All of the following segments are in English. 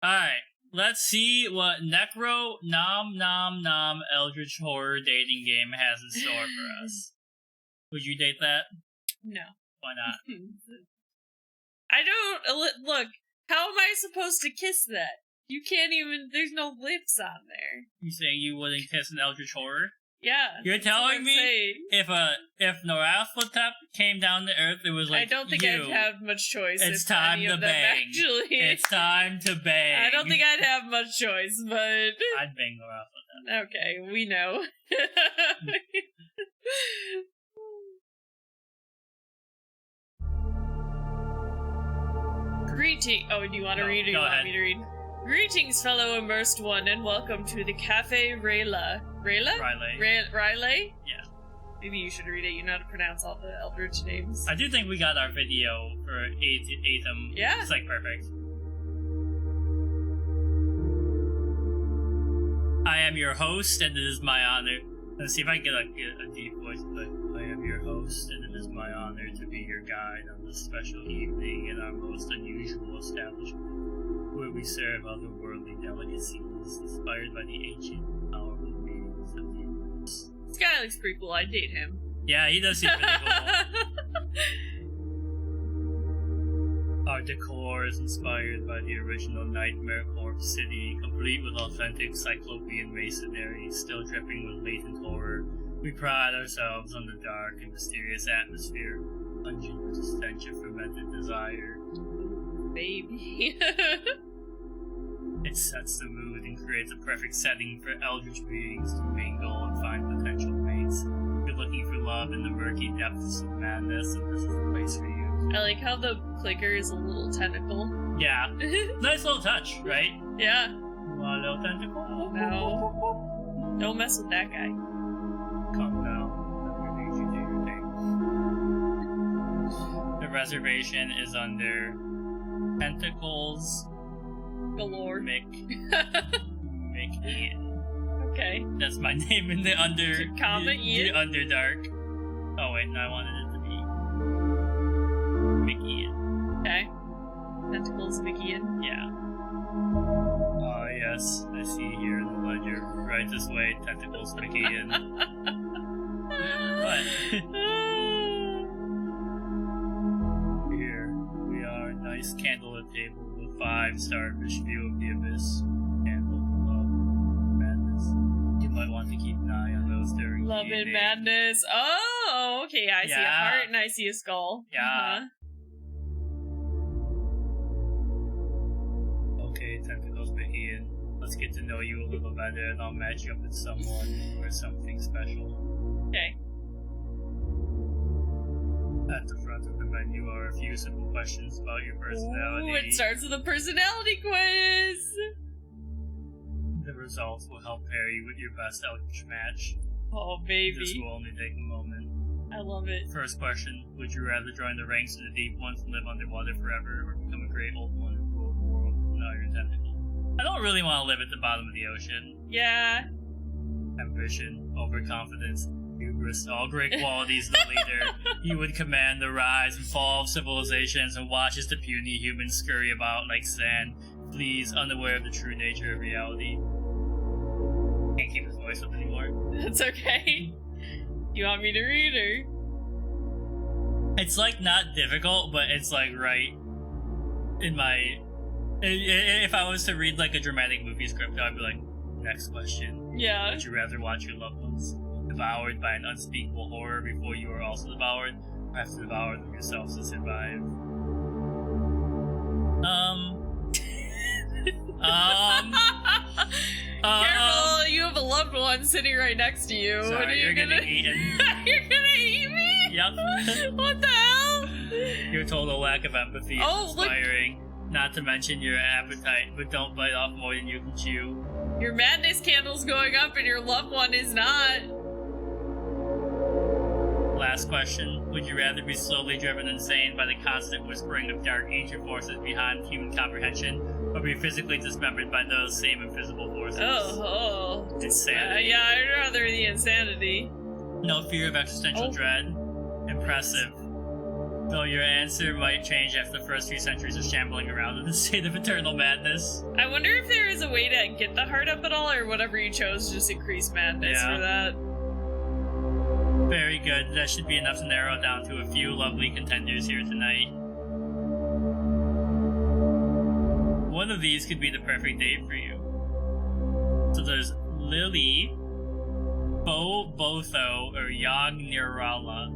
Alright, let's see what NecroNomNomNom Eldritch Horror Dating game has in store for us. Would you date that? No. Why not? I don't... Look, how am I supposed to kiss that? You can't even... There's no lips on there. You saying you wouldn't kiss an Eldritch Horror? Yeah. You're telling me if Noralfotep came down to Earth, it was like, I don't think I'd have much choice. It's time to bang. Actually. It's time to bang. I don't think I'd have much choice, but... I'd bang Noralfotep. Okay, we know. Greeting. Oh, do you want to read or you want me to read? Greetings, fellow immersed one, and welcome to the Café R'lyeh. R'lyeh? Yeah. Maybe you should read it. You know how to pronounce all the Eldritch names. I do think we got our video for Aetham. Yeah. It's like perfect. I am your host, and it is my honor. Let's see if I can get a deep voice. Like, I am your host, and it is my honor to be your guide on this special evening in our most unusual establishment, where we serve otherworldly delicacies inspired by the ancient, powerful beings of the universe. This guy looks pretty cool. I'd date him. Yeah, he does seem pretty cool. Our decor is inspired by the original Nightmare Corpse city, complete with authentic cyclopean masonry, still dripping with latent horror. We pride ourselves on the dark and mysterious atmosphere, pungent with the stench of fermented desire. Baby. It sets the mood and creates a perfect setting for eldritch beings to mingle and find potential mates. If you're looking for love in the murky depths of madness, and this is the place for you. I like how the clicker is a little tentacle. Yeah. Nice little touch, right? Yeah. You want a little tentacle? No. Don't mess with that guy. Come now. Let me lead you to your thing. The reservation is under Tentacles Galore. Mick Ian. Okay. That's my name in the under... Comma Ian? The Underdark. Oh wait, no, I wanted it to be McIan. Okay. Tentacles McIan? Yeah. Oh yes, I see here in the ledger. Right this way, Tentacles McIan. What? Here we are, nice candlelit table with 5-star-ish view of the abyss. Candle, love, madness. You might want to keep an eye on those during Love and madness. Oh, okay. I see a heart and I see a skull. Yeah. Okay, Tentacles McIan. Let's get to know you a little better, and I'll match you up with someone or something special. Okay. At the front of the menu are a few simple questions about your personality. Ooh, it starts with a personality quiz! The results will help pair you with your best Eldritch match. Oh, baby. This will only take a moment. I love it. First question, would you rather join the ranks of the deep ones and live underwater forever, or become a great old one and rule the world with an iron tentacle? I don't really want to live at the bottom of the ocean. Yeah. Ambition, overconfidence, hubris, all great qualities in a leader. You would command the rise and fall of civilizations and watch as the puny humans scurry about like sand, fleas unaware of the true nature of reality. Can't keep his voice up anymore. That's okay. You want me to read her? It's like not difficult, but it's like right in my... If I was to read like a dramatic movie script, I'd be like, next question. Yeah. Would you rather watch your loved ones devoured by an unspeakable horror before you are also devoured, or have to devour them yourselves to survive? Careful, you have a loved one sitting right next to you. Sorry, what are you you're gonna eat it. You're gonna eat me? Yep. What the hell? Your total lack of empathy is inspiring. Not to mention your appetite, but don't bite off more than you can chew. Your madness candle's going up and your loved one is not. Last question. Would you rather be slowly driven insane by the constant whispering of dark ancient forces behind human comprehension, or be physically dismembered by those same invisible forces? Oh. Insanity. Yeah, I'd rather the insanity. No fear of existential dread. Impressive. Though your answer might change after the first few centuries of shambling around in a state of eternal madness. I wonder if there is a way to get the heart up at all, or whatever you chose, just increase madness for that. Very good. That should be enough to narrow it down to a few lovely contenders here tonight. One of these could be the perfect date for you. So there's Lily, Botho, or Yog Nirala.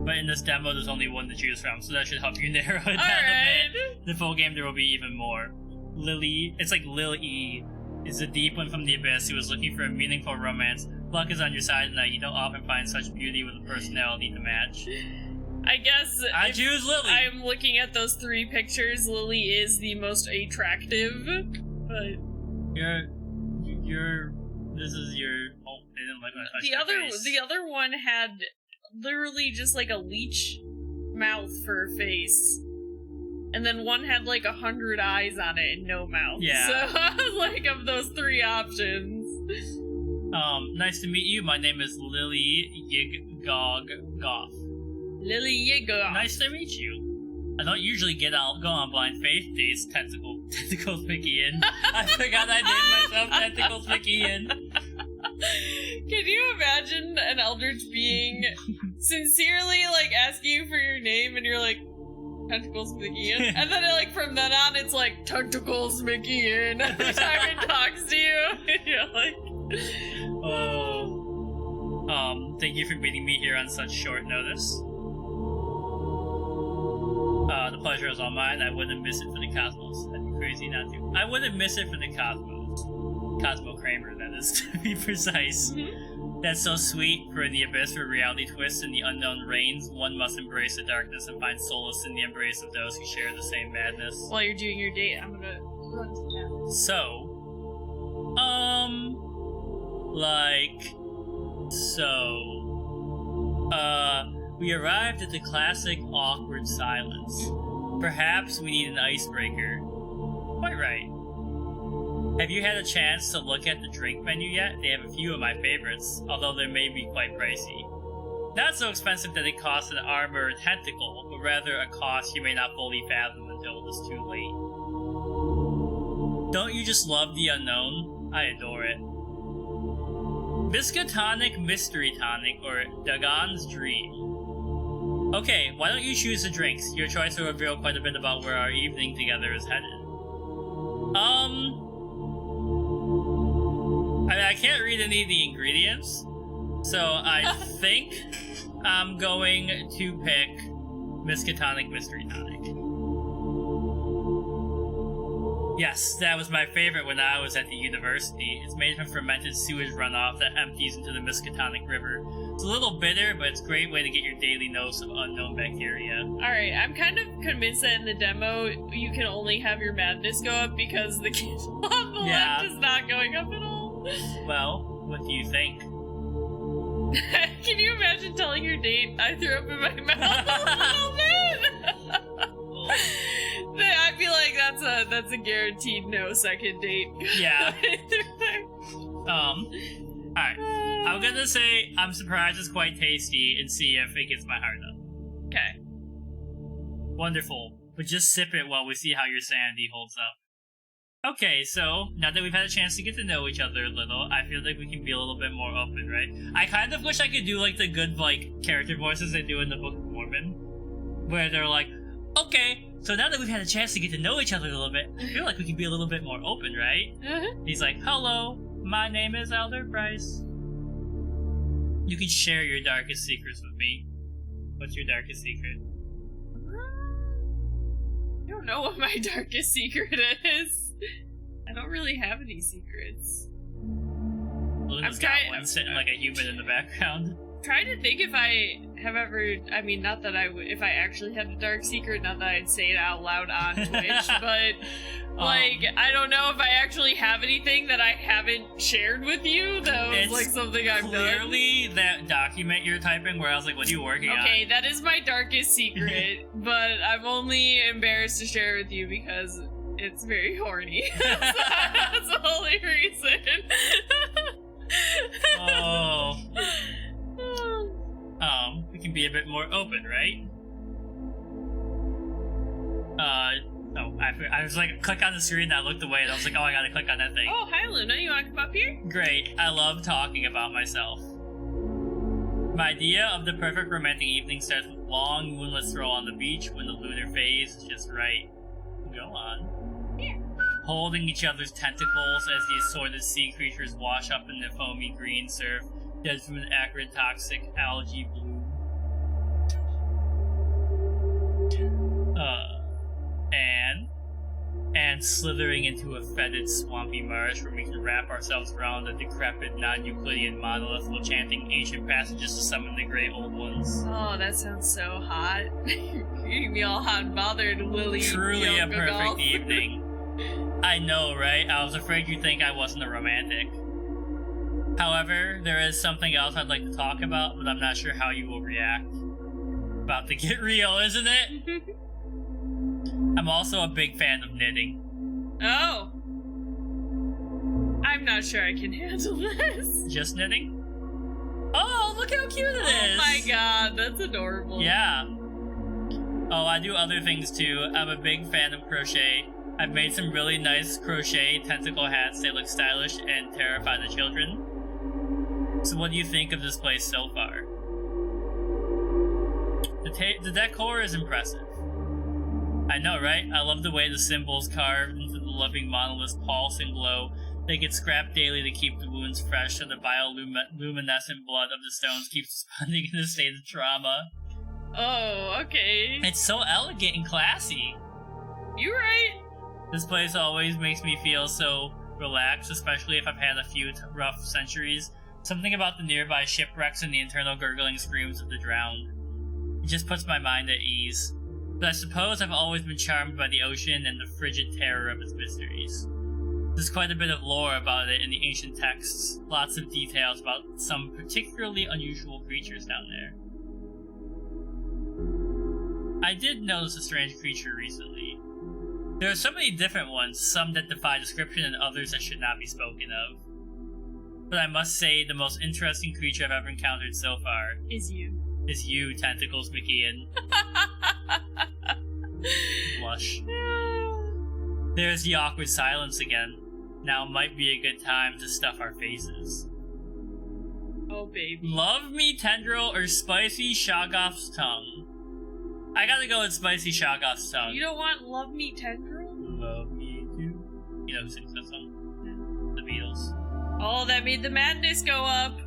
But in this demo, there's only one to choose from, so that should help you narrow it down a bit. The full game, there will be even more. Lily, it's like Lil E, is a deep one from the abyss who is looking for a meaningful romance. Luck is on your side tonight. You don't often find such beauty with a personality to match. I guess I choose Lily. I'm looking at those 3 pictures. Lily is the most attractive, but this is your. Oh, they didn't like my face. The other one had literally just like a leech mouth for a face, and then one had like 100 eyes on it and no mouth. Yeah. So I was like, of those 3 options. Nice to meet you. My name is Lily Yigog Goth. Lily Yigog. Nice to meet you. I don't usually go on blind faith dates, Tentacles Mickey in. I forgot I named myself Tentacles Mickey in. Can you imagine an eldritch being sincerely like asking you for your name and you're like, Tentacles Mickey in? And then like from then on it's like, Tentacles Mickey in every time it talks to you. And you're like... thank you for meeting me here on such short notice. The pleasure is all mine. I wouldn't miss it for the cosmos. That'd be crazy not to. I wouldn't miss it for the cosmos. Cosmo Kramer, that is, to be precise. Mm-hmm. That's so sweet. For in the abyss where reality twists and the unknown reigns, one must embrace the darkness and find solace in the embrace of those who share the same madness. While you're doing your date, I'm gonna run to town. We arrived at the classic awkward silence. Perhaps we need an icebreaker. Quite right. Have you had a chance to look at the drink menu yet? They have a few of my favorites, although they may be quite pricey. Not so expensive that it costs an arm or a tentacle, but rather a cost you may not fully fathom until it is too late. Don't you just love the unknown? I adore it. Miskatonic Mystery Tonic, or Dagon's Dream. Okay, why don't you choose the drinks? Your choice will reveal quite a bit about where our evening together is headed. I can't read any of the ingredients, so I think I'm going to pick Miskatonic Mystery Tonic. Yes, that was my favorite when I was at the university. It's made from fermented sewage runoff that empties into the Miskatonic River. It's a little bitter, but it's a great way to get your daily dose of unknown bacteria. Alright, I'm kind of convinced that in the demo, you can only have your madness go up because the candle on the left is not going up at all. Well, what do you think? Can you imagine telling your date, I threw up in my mouth a little bit? I feel like that's a guaranteed no second date. Yeah. Alright. I'm gonna say I'm surprised it's quite tasty and see if it gets my heart up. Okay. Wonderful. But just sip it while we see how your sanity holds up. Okay, so now that we've had a chance to get to know each other a little, I feel like we can be a little bit more open, right? I kind of wish I could do like the good character voices they do in the Book of Mormon, where they're like, okay, so now that we've had a chance to get to know each other a little bit, I feel like we can be a little bit more open, right? He's like, hello, my name is Elder Bryce. You can share your darkest secrets with me. What's your darkest secret? I don't know what my darkest secret is. I don't really have any secrets. Luna's got one sitting like a human in the background. I'm trying to think if I have ever, I mean, not that if I actually had a dark secret, not that I'd say it out loud on Twitch, but, like, I don't know if I actually have anything that I haven't shared with you that was, like, something I've done. Clearly that document you're typing where I was like, what are you working on? Okay, that is my darkest secret, but I'm only embarrassed to share it with you because it's very horny. That's the only reason. we can be a bit more open, right? I was like, click on the screen, and I looked away, and I was like, oh, I gotta click on that thing. Oh, hi, Luna. You want to come up here? Great. I love talking about myself. My idea of the perfect romantic evening starts with long, moonless stroll on the beach when the lunar phase is just right. Go on. Yeah. Holding each other's tentacles as the assorted sea creatures wash up in the foamy green surf, dead from an acrid toxic algae bloom. And slithering into a fetid, swampy marsh where we can wrap ourselves around a decrepit, non-Euclidean monolith while chanting ancient passages to summon the great old ones. Oh, that sounds so hot. You're getting me all hot and bothered, Lily. Truly a perfect evening. I know, right? I was afraid you'd think I wasn't a romantic. However, there is something else I'd like to talk about, but I'm not sure how you will react. About to get real, isn't it? I'm also a big fan of knitting. Oh. I'm not sure I can handle this. Just knitting? Oh, look how cute it is! Oh my god, that's adorable. Yeah. Oh, I do other things too. I'm a big fan of crochet. I've made some really nice crochet tentacle hats. They look stylish and terrify the children. So what do you think of this place so far? The decor is impressive. I know, right? I love the way the symbols carved into the loving monoliths pulse and glow. They get scrapped daily to keep the wounds fresh, so the bioluminescent blood of the stones keeps responding in a state of trauma. Oh, okay. It's so elegant and classy. You right. This place always makes me feel so relaxed, especially if I've had a few rough centuries. Something about the nearby shipwrecks and the internal gurgling screams of the drowned. It just puts my mind at ease. But I suppose I've always been charmed by the ocean and the frigid terror of its mysteries. There's quite a bit of lore about it in the ancient texts, lots of details about some particularly unusual creatures down there. I did notice a strange creature recently. There are so many different ones, some that defy description and others that should not be spoken of. But I must say, the most interesting creature I've ever encountered so far is you, Tentacles McKeon. Blush. There's the awkward silence again. Now might be a good time to stuff our faces. Oh, baby. Love me tendril or spicy Shoggoth's tongue? I gotta go with spicy Shoggoth's tongue. You don't want love me tendril? Love me too. You know who sings that song? The Beatles. Oh, that made the madness go up.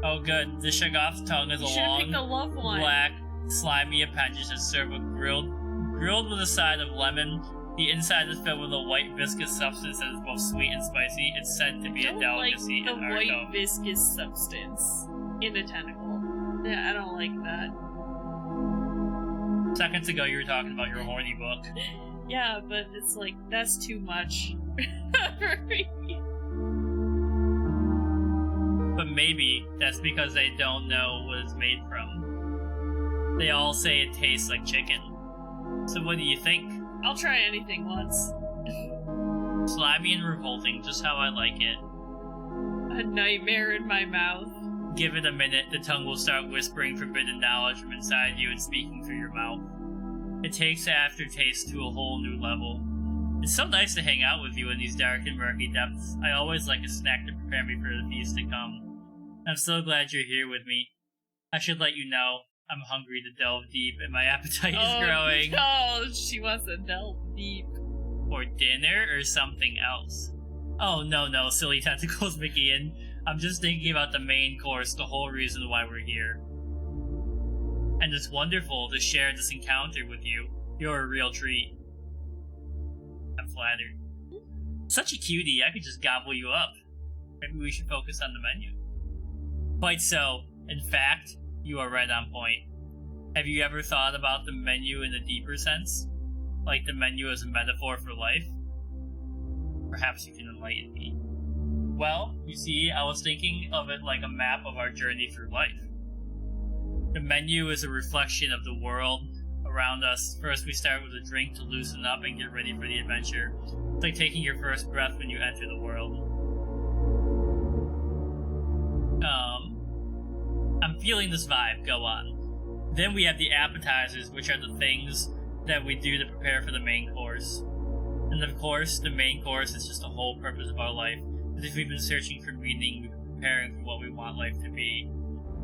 Oh, good. The Shoggoth's tongue is a long, picked the love one. Black, slimy appendage that's served with grilled with a side of lemon. The inside is filled with a white viscous substance that is both sweet and spicy. It's said to be a delicacy in the our white dome. Viscous substance in a tentacle. Yeah, I don't like that. Seconds ago, you were talking about your horny book. Yeah, but it's like, that's too much for me. But maybe that's because they don't know what it's made from. They all say it tastes like chicken. So what do you think? I'll try anything once. Slimy and revolting, just how I like it. A nightmare in my mouth. Give it a minute, the tongue will start whispering forbidden knowledge from inside you and speaking through your mouth. It takes the aftertaste to a whole new level. It's so nice to hang out with you in these dark and murky depths. I always like a snack to prepare me for the feast to come. I'm so glad you're here with me. I should let you know, I'm hungry to delve deep and my appetite is growing. Oh, she wants to delve deep. For dinner or something else? Oh, no, silly Tentacles McKeon. I'm just thinking about the main course, the whole reason why we're here. And it's wonderful to share this encounter with you. You're a real treat. I'm flattered. Such a cutie, I could just gobble you up. Maybe we should focus on the menu. Quite so. In fact, you are right on point. Have you ever thought about the menu in a deeper sense? Like the menu as a metaphor for life? Perhaps you can enlighten me. Well, you see, I was thinking of it like a map of our journey through life. The menu is a reflection of the world around us. First, we start with a drink to loosen up and get ready for the adventure. It's like taking your first breath when you enter the world. I'm feeling this vibe. Go on. Then we have the appetizers, which are the things that we do to prepare for the main course. And of course, the main course is just the whole purpose of our life. As if we've been searching for meaning, we've been preparing for what we want life to be.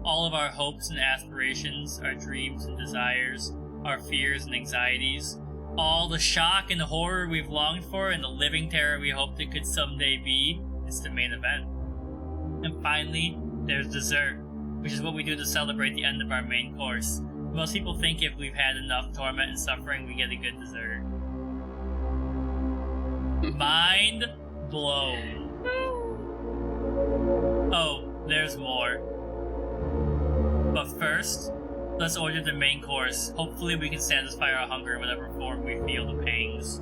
All of our hopes and aspirations, our dreams and desires, our fears and anxieties, all the shock and horror we've longed for and the living terror we hoped it could someday be, is the main event. And finally, there's dessert, which is what we do to celebrate the end of our main course. Most people think if we've had enough torment and suffering, we get a good dessert. Mind blown. Oh, there's more. But first, let's order the main course. Hopefully we can satisfy our hunger in whatever form we feel the pangs.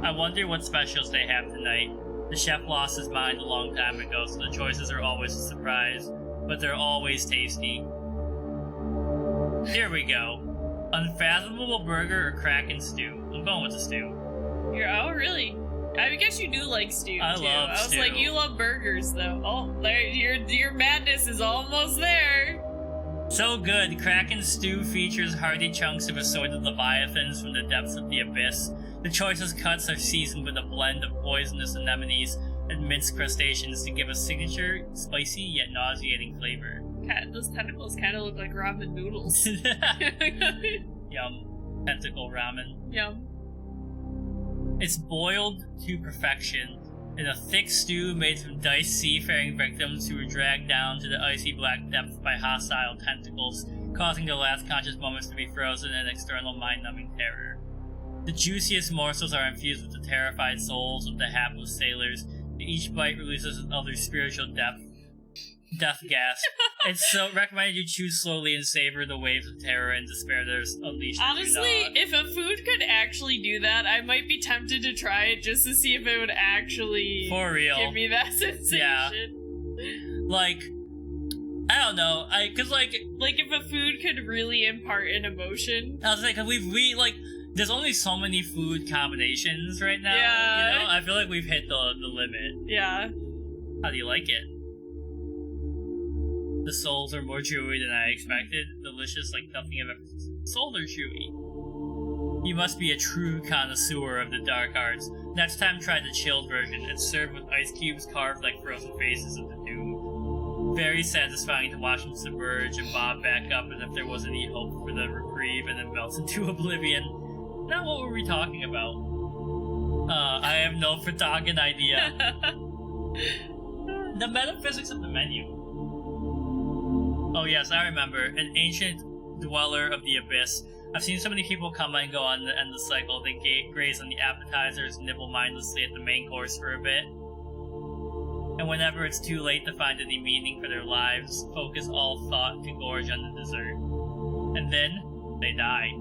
I wonder what specials they have tonight. The chef lost his mind a long time ago, so the choices are always a surprise, but they're always tasty. Here we go. Unfathomable burger or Kraken stew? I'm going with the stew. Oh, really? I guess you do like stew, I too. love I was stew. like, you love burgers, though. Oh, there, your madness is almost there. So good, Kraken stew features hearty chunks of assorted leviathans from the depths of the abyss. The choicest cuts are seasoned with a blend of poisonous anemones and minced crustaceans to give a signature, spicy yet nauseating flavor. Those tentacles kind of look like ramen noodles. Yum. Tentacle ramen. Yum. It's boiled to perfection in a thick stew made from diced seafaring victims who were dragged down to the icy black depths by hostile tentacles, causing their last conscious moments to be frozen in external mind-numbing terror. The juiciest morsels are infused with the terrified souls of the hapless sailors, and each bite releases another spiritual death gasp. It's so recommended you chew slowly and savor the waves of terror and despair that are unleashed. Honestly, if a food could actually do that, I might be tempted to try it just to see if it would actually for real give me that sensation. Yeah. Like, I don't know, cause like if a food could really impart an emotion. I was like, there's only so many food combinations right now. Yeah. You know, I feel like we've hit the limit. Yeah. How do you like it? The souls are more chewy than I expected. Delicious like nothing I've ever seen. Souls are chewy. You must be a true connoisseur of the dark arts. Next time try the chilled version. It's served with ice cubes carved like frozen faces of the doom. Very satisfying to watch them submerge and bob back up as if there wasn't any hope for the reprieve and then melt into oblivion. Now what were we talking about? I have no fucking idea. The metaphysics of the menu. Oh yes, I remember. An ancient dweller of the abyss. I've seen so many people come and go on the end of the cycle. They graze on the appetizers, nibble mindlessly at the main course for a bit. And whenever it's too late to find any meaning for their lives, focus all thought to gorge on the dessert. And then, they die.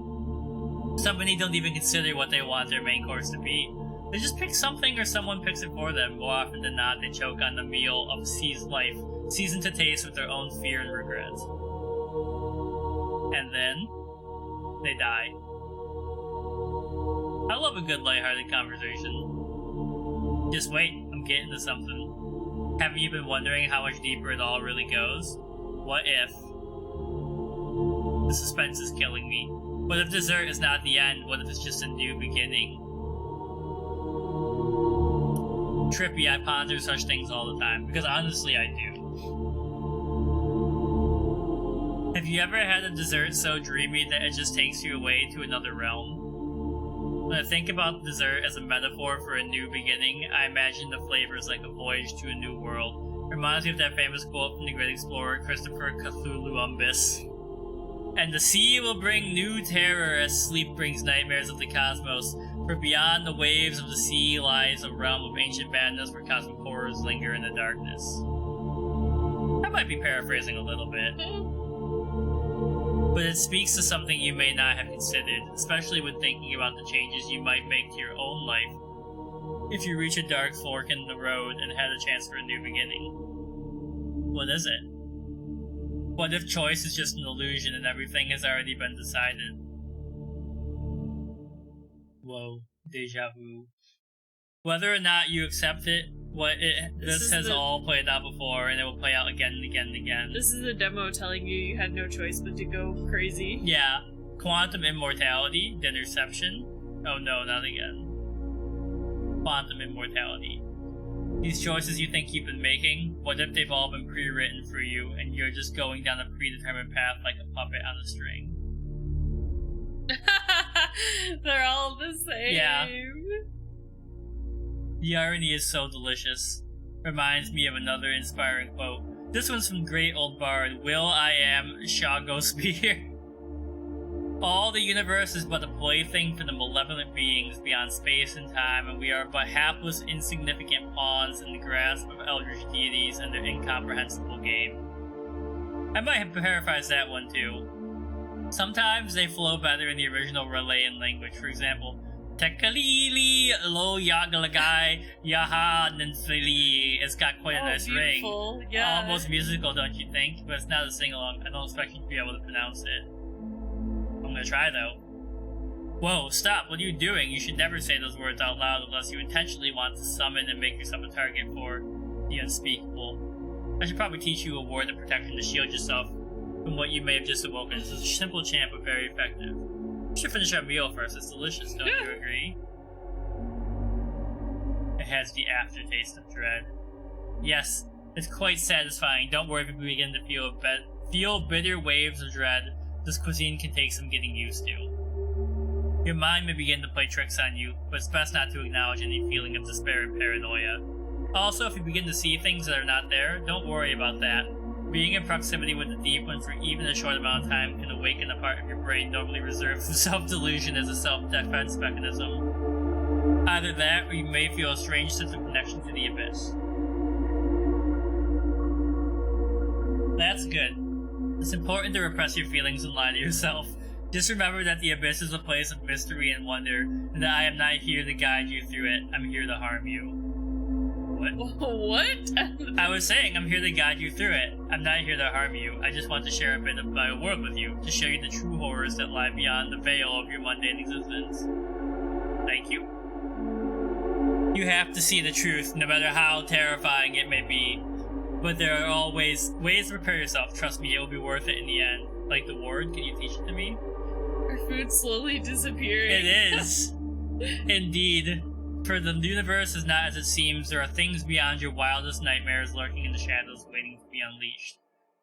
So many don't even consider what they want their main course to be. They just pick something or someone picks it for them. More often than not, they choke on the meal of life, seasoned to taste with their own fear and regret. And then, they die. I love a good lighthearted conversation. Just wait, I'm getting to something. Haven't you been wondering how much deeper it all really goes? What if... The suspense is killing me. What if dessert is not the end? What if it's just a new beginning? Trippy, I ponder such things all the time, because honestly I do. Have you ever had a dessert so dreamy that it just takes you away to another realm? When I think about dessert as a metaphor for a new beginning, I imagine the flavors like a voyage to a new world. It reminds me of that famous quote from the great explorer Christopher Cthulhumbus. And the sea will bring new terror as sleep brings nightmares of the cosmos, for beyond the waves of the sea lies a realm of ancient madness where cosmic horrors linger in the darkness. I might be paraphrasing a little bit. But it speaks to something you may not have considered, especially when thinking about the changes you might make to your own life if you reach a dark fork in the road and had a chance for a new beginning. What is it? What if choice is just an illusion and everything has already been decided? Whoa, deja vu. Whether or not you accept it This has all played out before, and it will play out again and again and again. This is a demo telling you had no choice but to go crazy. Yeah. Quantum immortality, the interception. Oh no, not again. Quantum immortality. These choices you think you've been making, what if they've all been pre-written for you, and you're just going down a predetermined path like a puppet on a string? They're all the same. Yeah. The irony is so delicious. Reminds me of another inspiring quote. This one's from great old bard Will I Am Shogospear. All the universe is but a plaything for the malevolent beings beyond space and time, and we are but hapless, insignificant pawns in the grasp of eldritch deities and their incomprehensible game. I might have paraphrased that one too. Sometimes they flow better in the original R'lyeh language. For example, Tekalili lo yagalagai yaha nanfili. It's got quite a nice ring. Yeah. Almost musical, don't you think? But it's not a sing-along. I don't expect you to be able to pronounce it. I'm gonna try though. Whoa, stop, what are you doing? You should never say those words out loud unless you intentionally want to summon and make yourself a target for the unspeakable. I should probably teach you a word of protection to shield yourself from what you may have just awoken. It's a simple chant but very effective. We should finish our meal first, it's delicious, don't you agree? It has the aftertaste of dread. Yes, it's quite satisfying. Don't worry if you begin to feel bitter waves of dread. This cuisine can take some getting used to. Your mind may begin to play tricks on you, but it's best not to acknowledge any feeling of despair and paranoia. Also, if you begin to see things that are not there, don't worry about that. Being in proximity with the deep one for even a short amount of time can awaken a part of your brain normally reserved for self-delusion as a self-defense mechanism. Either that, or you may feel a strange sense of connection to the abyss. That's good. It's important to repress your feelings and lie to yourself. Just remember that the abyss is a place of mystery and wonder, and that I am not here to guide you through it. I'm here to harm you. What? What? I was saying I'm here to guide you through it. I'm not here to harm you. I just want to share a bit of my world with you, to show you the true horrors that lie beyond the veil of your mundane existence. Thank you. You have to see the truth, no matter how terrifying it may be. But there are always ways to prepare yourself. Trust me, it will be worth it in the end. Like the word, can you teach it to me? Our food's slowly disappearing. It is. Indeed. For the universe is not as it seems. There are things beyond your wildest nightmares lurking in the shadows waiting to be unleashed.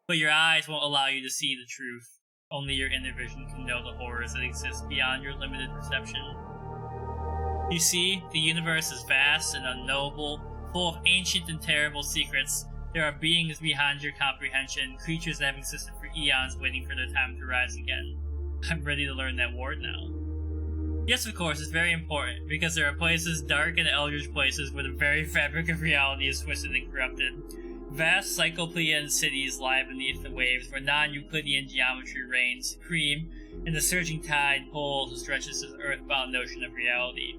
But your eyes won't allow you to see the truth. Only your inner vision can know the horrors that exist beyond your limited perception. You see, the universe is vast and unknowable, full of ancient and terrible secrets. There are beings beyond your comprehension, creatures that have existed for eons waiting for their time to rise again. I'm ready to learn that word now. Yes, of course, it's very important, because there are places, dark and eldritch places, where the very fabric of reality is twisted and corrupted. Vast cyclopean cities lie beneath the waves, where non-Euclidean geometry reigns supreme, and the surging tide pulls and stretches this earthbound notion of reality.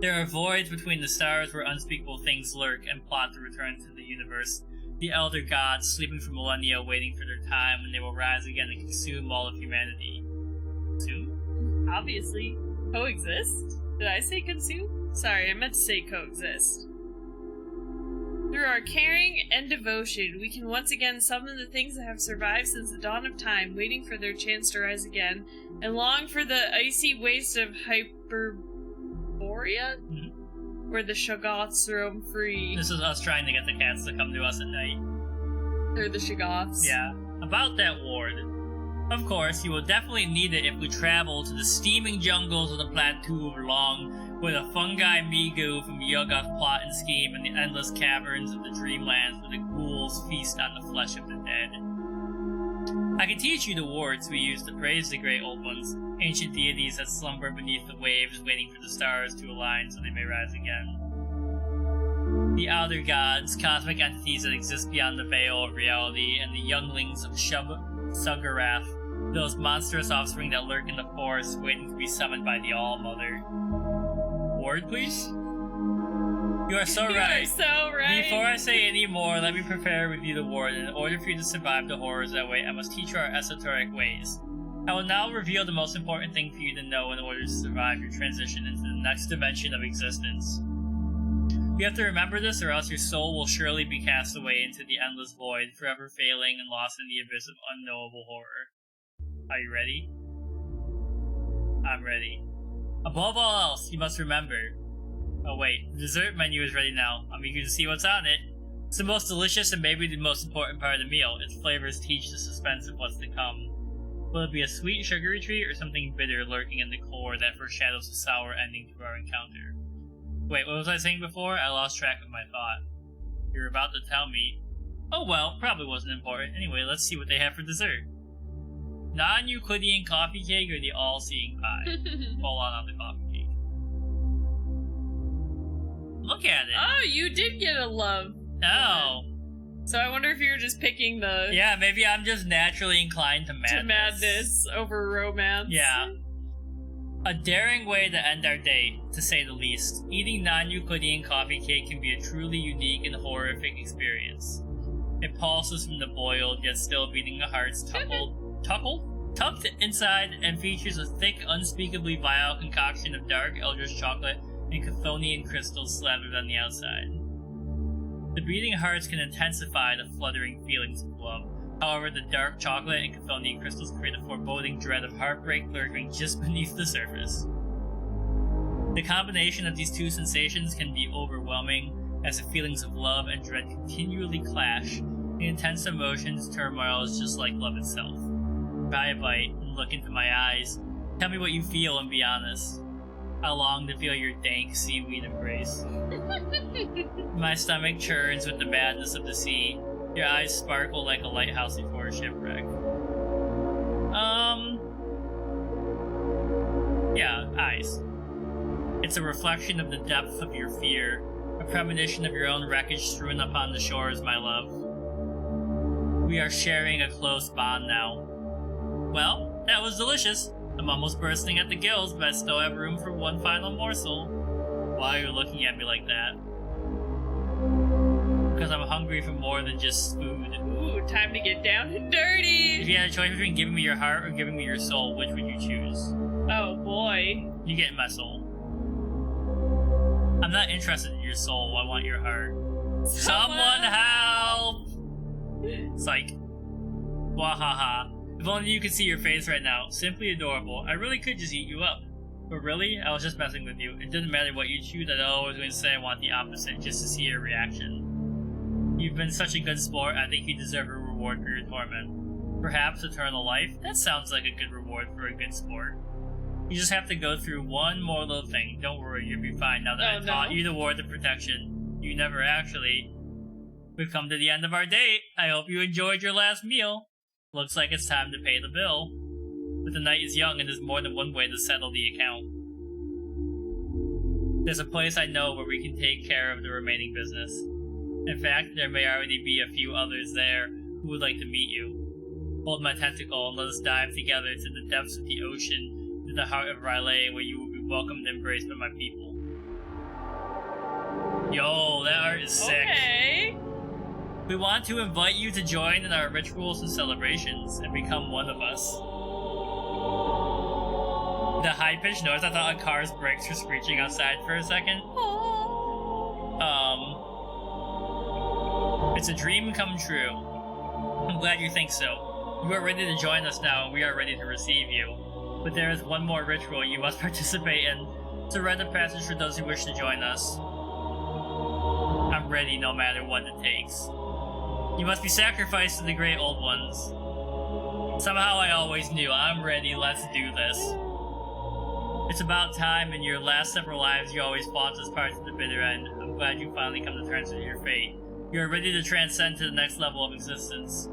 There are voids between the stars where unspeakable things lurk and plot to return to the universe. The elder gods, sleeping for millennia, waiting for their time when they will rise again and consume all of humanity. Consume? Obviously. Coexist? Did I say consume? Sorry, I meant to say coexist. Through our caring and devotion, we can once again summon the things that have survived since the dawn of time, waiting for their chance to rise again, and long for the icy waste of Hyperborea? Where the Shoggoths roam free. This is us trying to get the cats to come to us at night. They're the Shoggoths. Yeah. About that ward. Of course, you will definitely need it if we travel to the steaming jungles of the Plateau of Long, where the fungi Migu from Yuggoth plot and scheme, and the endless caverns of the dreamlands where the ghouls feast on the flesh of the dead. I can teach you the words we use to praise the great old ones, ancient deities that slumber beneath the waves, waiting for the stars to align so they may rise again. The outer gods, cosmic entities that exist beyond the veil of reality, and the younglings of Suggarath, those monstrous offspring that lurk in the forest, waiting to be summoned by the All-Mother. Word, please? You are so right. You are so right. Before I say any more, let me prepare with you the word. In order for you to survive the horrors that wait, I must teach you our esoteric ways. I will now reveal the most important thing for you to know in order to survive your transition into the next dimension of existence. You have to remember this, or else your soul will surely be cast away into the endless void, forever failing and lost in the abyss of unknowable horror. Are you ready? I'm ready. Above all else, you must remember... Oh wait, the dessert menu is ready now. I'm eager to see what's on it. It's the most delicious and maybe the most important part of the meal. Its flavors teach the suspense of what's to come. Will it be a sweet, sugary treat, or something bitter lurking in the core that foreshadows a sour ending to our encounter? Wait, what was I saying before? I lost track of my thought. You're about to tell me... Oh well, probably wasn't important. Anyway, let's see what they have for dessert. Non-Euclidean coffee cake or the all-seeing pie? Full on the coffee cake. Look at it! Oh, you did get a love. Oh. So I wonder if you're just picking the... Yeah, maybe I'm just naturally inclined to madness. To madness over romance. Yeah. A daring way to end our date, to say the least. Eating non-Euclidean coffee cake can be a truly unique and horrific experience. It pulses from the boiled, yet still beating hearts tucked inside, and features a thick, unspeakably vile concoction of dark eldritch chocolate and Chthonian crystals slathered on the outside. The beating hearts can intensify the fluttering feelings of love. However, the dark chocolate and Chthonian crystals create a foreboding dread of heartbreak lurking just beneath the surface. The combination of these two sensations can be overwhelming, as the feelings of love and dread continually clash. The intense emotions turmoil is just like love itself. Try a bite and look into my eyes. Tell me what you feel and be honest. I long to feel your dank seaweed embrace. My stomach churns with the madness of the sea. Your eyes sparkle like a lighthouse before a shipwreck. Yeah, eyes. It's a reflection of the depth of your fear, a premonition of your own wreckage strewn upon the shores, my love. We are sharing a close bond now. Well, that was delicious. I'm almost bursting at the gills, but I still have room for one final morsel. Why are you looking at me like that? Because I'm hungry for more than just food. Ooh, time to get down and dirty! If you had a choice between giving me your heart or giving me your soul, which would you choose? Oh boy. You get my soul. I'm not interested in your soul, I want your heart. Someone help! Psych. Wahaha. If only you could see your face right now. Simply adorable. I really could just eat you up. But really, I was just messing with you. It didn't matter what you choose, I'd always going to say I want the opposite, just to see your reaction. You've been such a good sport, I think you deserve a reward for your torment. Perhaps eternal life? That sounds like a good reward for a good sport. You just have to go through one more little thing. Don't worry, you'll be fine now that I taught you the word of protection. You never actually. We've come to the end of our date. I hope you enjoyed your last meal. Looks like it's time to pay the bill. But the night is young and there's more than one way to settle the account. There's a place I know where we can take care of the remaining business. In fact, there may already be a few others there who would like to meet you. Hold my tentacle and let us dive together to the depths of the ocean, to the heart of R'lyeh, where you will be welcomed and embraced by my people. Yo, that art is sick. Okay. We want to invite you to join in our rituals and celebrations and become one of us. The high-pitched noise, I thought a car's brakes were screeching outside for a second. It's a dream come true. I'm glad you think so. You are ready to join us now, and we are ready to receive you. But there is one more ritual you must participate in. It's a rite of passage for those who wish to join us. I'm ready no matter what it takes. You must be sacrificed to the great old ones. Somehow I always knew. I'm ready, let's do this. It's about time. In your last several lives, you always fought us parts to the bitter end. I'm glad you finally come to terms with your fate. You are ready to transcend to the next level of existence.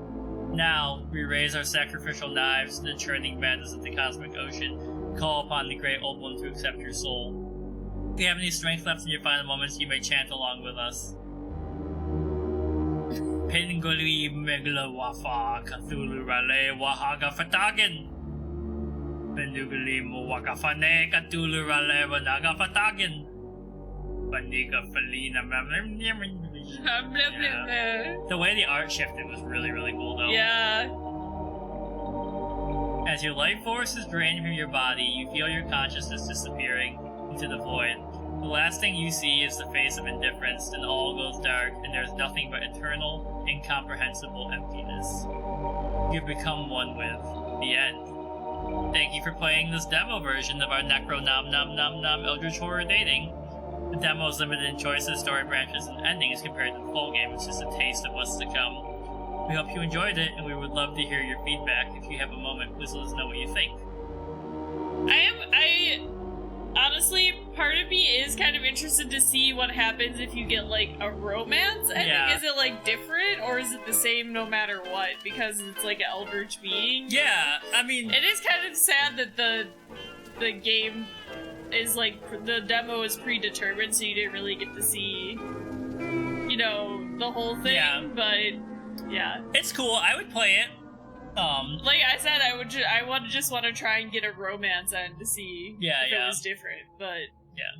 Now, we raise our sacrificial knives to the churning madness of the cosmic ocean and call upon the great old one to accept your soul. If you have any strength left in your final moments, you may chant along with us. Pinguli Megla Wafa Cthulhu R'lyeh Wahaga Fatagan Penuguli Muwakafane Cthulhu R'lyeh Wanaga Fatagan Panika Felina. The way the art shifted was really, really cool though. Yeah. As your life force is drained from your body, you feel your consciousness disappearing into the void. The last thing you see is the face of indifference, then all goes dark, and there's nothing but eternal, incomprehensible emptiness. You've become one with the end. Thank you for playing this demo version of our NecroNomNomNom Eldritch Horror Dating. The demo is limited in choices, story branches, and endings compared to the full game. It's just a taste of what's to come. We hope you enjoyed it, and we would love to hear your feedback. If you have a moment, please let us know what you think. Honestly, part of me is kind of interested to see what happens if you get, like, a romance ending. Yeah. Is it, like, different, or is it the same no matter what? Because it's, like, an eldritch being? Yeah, I mean... It is kind of sad that the game is, like, the demo is predetermined, so you didn't really get to see, you know, the whole thing, but, yeah. It's cool, I would play it. Like I said, I would just want to try and get a romance end to see if it was different, but yeah.